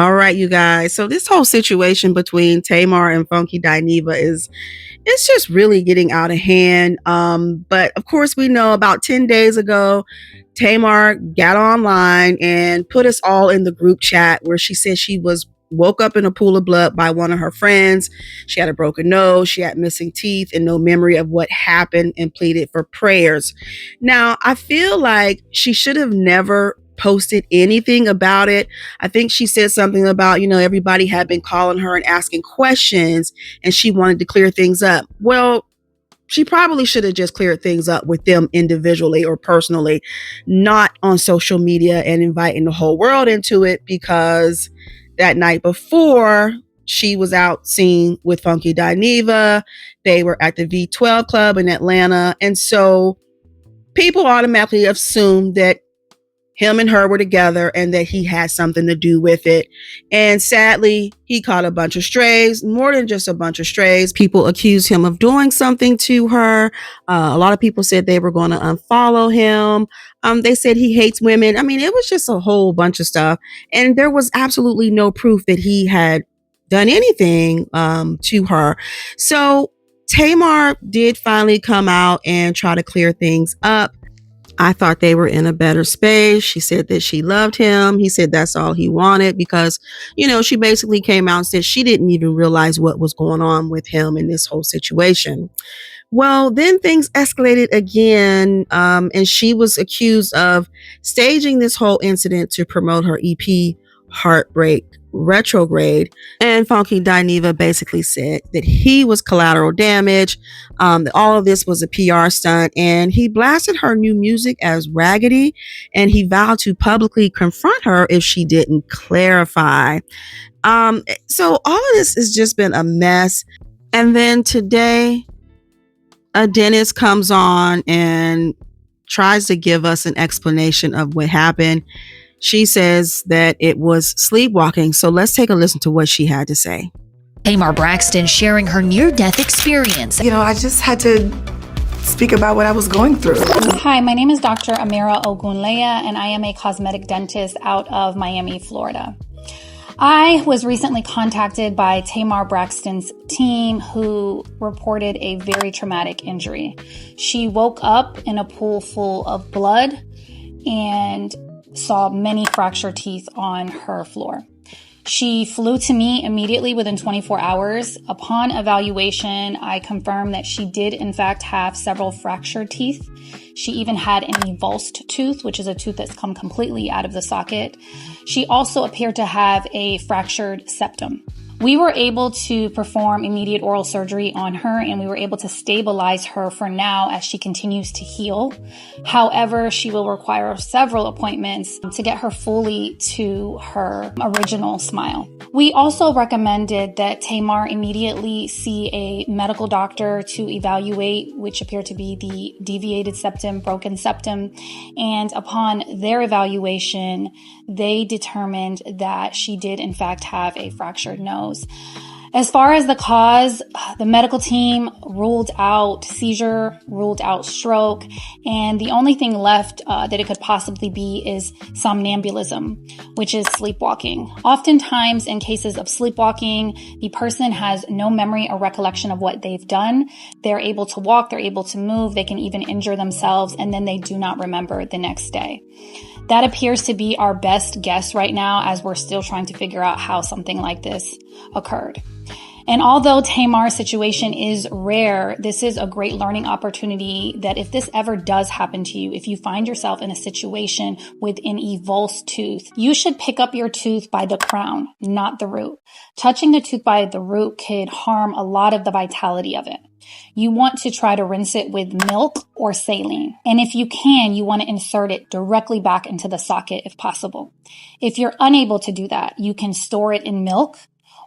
All right, you guys. So this whole situation between Tamar and FunkyDineva is it's just really getting out of hand. But of course, we know about 10 days ago, Tamar got online and put us all in the group chat where she said she was woke up in a pool of blood by one of her friends. She had a broken nose, she had missing teeth, and no memory of what happened, and pleaded for prayers. Now, I feel like she should have never posted anything about it. I think she said something about, everybody had been calling her and asking questions and she wanted to clear things up. Well, she probably should have just cleared things up with them individually or personally, not on social media and inviting the whole world into it, because that night before she was out seen with FunkyDineva. They were at the V12 Club in Atlanta. And so people automatically assumed that him and her were together and that he had something to do with it. And sadly, he caught a bunch of strays, more than just a bunch of strays. People accused him of doing something to her. A lot of people said they were going to unfollow him. They said he hates women. I mean, it was just a whole bunch of stuff. And there was absolutely no proof that he had done anything to her. So Tamar did finally come out and try to clear things up. I thought they were in a better space. She said that she loved him. He said that's all he wanted because, she basically came out and said she didn't even realize what was going on with him in this whole situation. Well, then things escalated again, and she was accused of staging this whole incident to promote her EP, Heartbreak Retrograde. And FunkyDineva basically said that he was collateral damage, that all of this was a PR stunt, and he blasted her new music as raggedy, and he vowed to publicly confront her if she didn't clarify. So all of this has just been a mess. And then today, a dentist comes on and tries to give us an explanation of what happened. She says that it was sleepwalking. So let's take a listen to what she had to say. Tamar Braxton sharing her near-death experience. I just had to speak about what I was going through. Hi, my name is Dr. Amira Ogunleya, and I am a cosmetic dentist out of Miami, Florida. I was recently contacted by Tamar Braxton's team, who reported a very traumatic injury. She woke up in a pool full of blood and saw many fractured teeth on her floor. She flew to me immediately within 24 hours. Upon evaluation, I confirmed that she did in fact have several fractured teeth. She even had an avulsed tooth, which is a tooth that's come completely out of the socket. She also appeared to have a fractured septum. We were able to perform immediate oral surgery on her, and we were able to stabilize her for now as she continues to heal. However, she will require several appointments to get her fully to her original smile. We also recommended that Tamar immediately see a medical doctor to evaluate, which appeared to be the deviated septum, broken septum. And upon their evaluation, they determined that she did in fact have a fractured nose. As far as the cause, the medical team ruled out seizure, ruled out stroke, and the only thing left that it could possibly be is somnambulism, which is sleepwalking. Oftentimes in cases of sleepwalking, the person has no memory or recollection of what they've done. They're able to walk, they're able to move, they can even injure themselves, and then they do not remember the next day. That appears to be our best guess right now, as we're still trying to figure out how something like this occurred. And although Tamar's situation is rare, this is a great learning opportunity that if this ever does happen to you, if you find yourself in a situation with an avulsed tooth, you should pick up your tooth by the crown, not the root. Touching the tooth by the root could harm a lot of the vitality of it. You want to try to rinse it with milk or saline. And if you can, you want to insert it directly back into the socket if possible. If you're unable to do that, you can store it in milk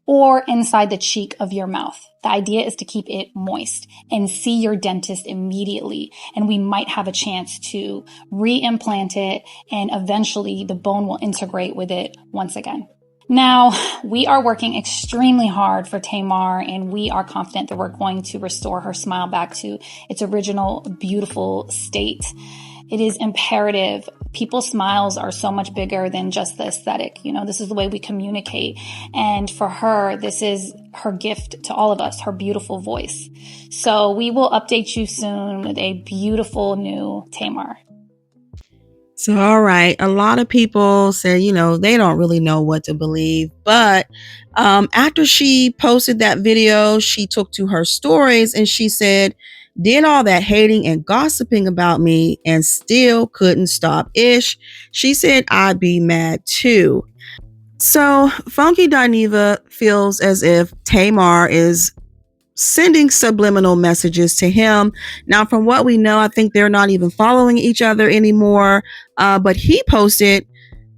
or inside the cheek of your mouth. The idea is to keep it moist and see your dentist immediately. And we might have a chance to re-implant it, and eventually the bone will integrate with it once again. Now, we are working extremely hard for Tamar, and we are confident that we're going to restore her smile back to its original beautiful state. It is imperative people's smiles are so much bigger than just the aesthetic. This is the way we communicate. And for her, this is her gift to all of us, her beautiful voice. So we will update you soon with a beautiful new Tamar. So, all right. A lot of people said, they don't really know what to believe. But after she posted that video, she took to her stories and she said, did all that hating and gossiping about me and still couldn't stop ish. She said, I'd be mad too. So FunkyDineva feels as if Tamar is sending subliminal messages to him. Now, from what we know, I think they're not even following each other anymore. But he posted,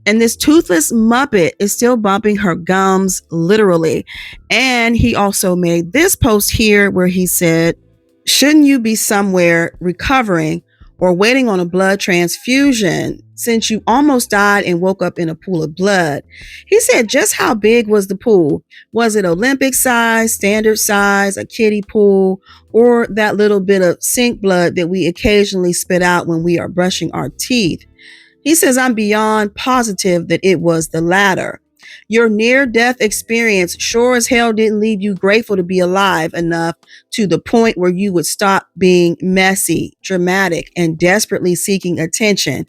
and this toothless Muppet is still bumping her gums, literally. And he also made this post here where he said, shouldn't you be somewhere recovering or waiting on a blood transfusion since you almost died and woke up in a pool of blood? He said, just how big was the pool? Was it Olympic size, standard size, a kiddie pool, or that little bit of sink blood that we occasionally spit out when we are brushing our teeth? He says, I'm beyond positive that it was the latter. Your near-death experience sure as hell didn't leave you grateful to be alive enough to the point where you would stop being messy, dramatic, and desperately seeking attention.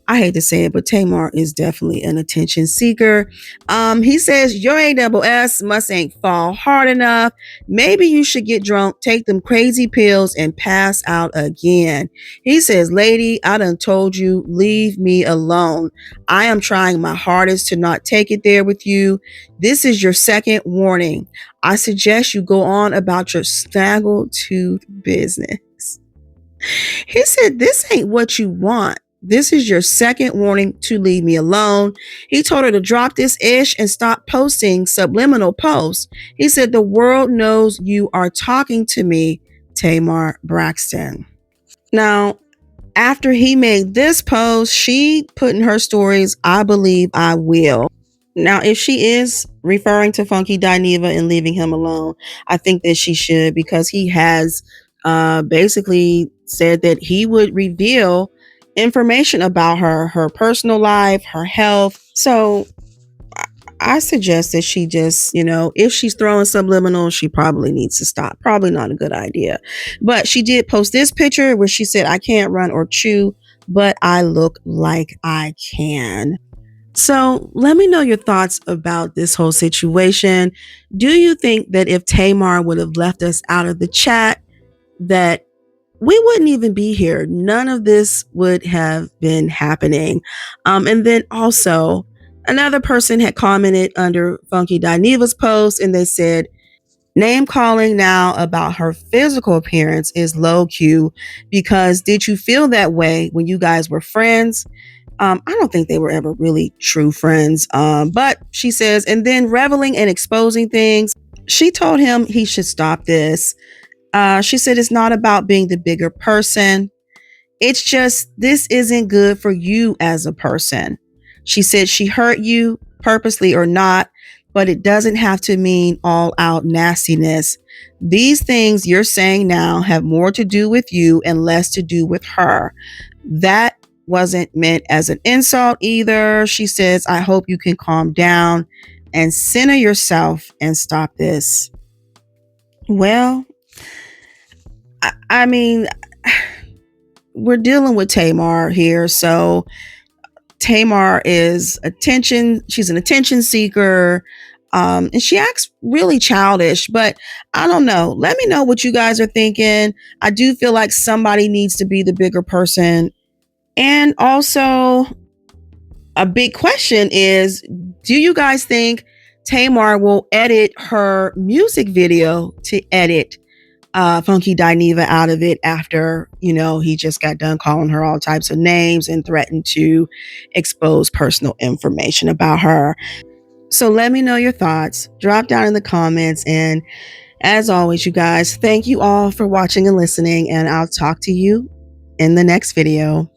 I hate to say it, but Tamar is definitely an attention seeker. He says, your ASS must ain't fall hard enough. Maybe you should get drunk, take them crazy pills, and pass out again. He says, lady, I done told you, leave me alone. I am trying my hardest to not take it there with you. This is your second warning. I suggest you go on about your snaggletooth business. He said, this ain't what you want. This is your second warning to leave me alone. He told her to drop this ish and stop posting subliminal posts. He said, the world knows you are talking to me, Tamar Braxton. Now, after he made this post, she put in her stories, I believe I will. Now, if she is referring to FunkyDineva and leaving him alone, I think that she should, because he has basically said that he would reveal information about her personal life, her health. So I suggest that she just, if she's throwing subliminal, she probably needs to stop. Probably not a good idea. But she did post this picture where she said, I can't run or chew, but I look like I can. So let me know your thoughts about this whole situation. Do you think that if Tamar would have left us out of the chat, that we wouldn't even be here? None of this would have been happening. And then also, another person had commented under FunkyDineva's post, and they said, name calling now about her physical appearance is low Q, because did you feel that way when you guys were friends? I don't think they were ever really true friends. But she says, and then reveling and exposing things. She told him he should stop this. She said, it's not about being the bigger person. It's just, this isn't good for you as a person. She said she hurt you purposely or not, but it doesn't have to mean all out nastiness. These things you're saying now have more to do with you and less to do with her. That wasn't meant as an insult either. She says, I hope you can calm down and center yourself and stop this. Well, I mean, we're dealing with Tamar here. So Tamar is attention. She's an attention seeker. And she acts really childish, but I don't know. Let me know what you guys are thinking. I do feel like somebody needs to be the bigger person. And also, a big question is, do you guys think Tamar will edit her music video to edit FunkyDineva out of it after, he just got done calling her all types of names and threatened to expose personal information about her? So let me know your thoughts. Drop down in the comments. And as always, you guys, thank you all for watching and listening. And I'll talk to you in the next video.